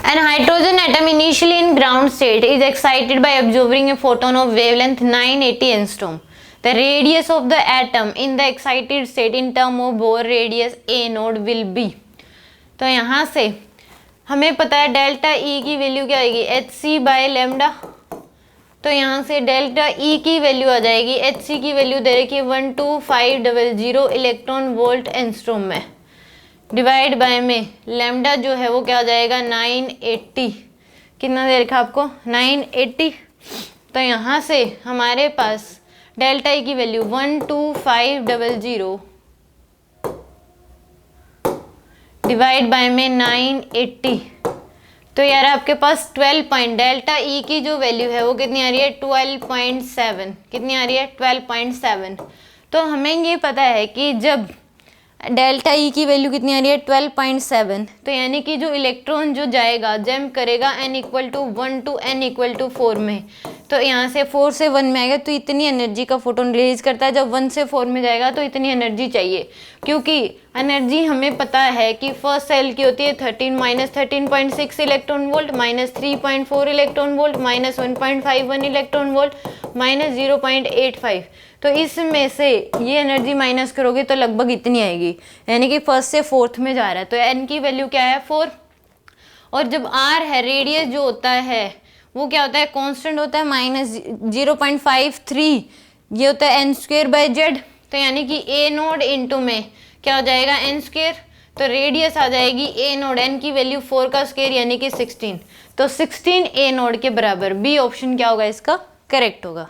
An hydrogen atom initially in ground state is excited by absorbing a photon of wavelength 980 angstrom. The radius of the atom in the excited state in term of Bohr radius A node will be. तो यहाँ से हमें पता है delta E की value क्या आएगी, hc by lambda. तो यहाँ से डेल्टा E की वैल्यू आ जाएगी, hc की वैल्यू दे रखी है 12500 इलेक्ट्रॉन वोल्ट एंस्ट्रोम में, डिवाइड बाय में लेमडा जो है वो क्या आ जाएगा 980, कितना दे रखा आपको 980। तो यहाँ से हमारे पास डेल्टा ई की वैल्यू 12500 डिवाइड बाय में 980। तो यार आपके पास 12 पॉइंट, डेल्टा ई की जो वैल्यू है वो कितनी आ रही है 12.7, कितनी आ रही है 12.7। तो हमें ये पता है कि जब डेल्टा ई की वैल्यू कितनी आ रही है 12.7, तो यानी कि जो इलेक्ट्रॉन जो जाएगा जंप करेगा n = 1 to n = 4 में, तो यहाँ से 4 से 1 में आएगा तो इतनी एनर्जी का फोटोन रिलीज करता है। जब 1 से 4 में जाएगा तो इतनी एनर्जी चाहिए, क्योंकि एनर्जी हमें पता है कि फर्स्ट सेल की होती है 13 electron volt, -3.4 electron volt, -1.51 electron volt, -0.85। तो इसमें से ये एनर्जी माइनस करोगे तो लगभग इतनी आएगी, यानी कि फर्स्ट से फोर्थ में जा रहा है। तो एन की वैल्यू क्या है 4। और जब आर है, रेडियस जो होता है वो क्या होता है कांस्टेंट होता है, -0.53, ये होता है n²/z। तो यानी कि ए नोड इंटू में क्या हो जाएगा n²। तो रेडियस आ जाएगी ए नोड, n की वैल्यू 4 का स्क्वायर यानी कि 16। तो 16 ए नोड के बराबर, बी ऑप्शन क्या होगा इसका करेक्ट होगा।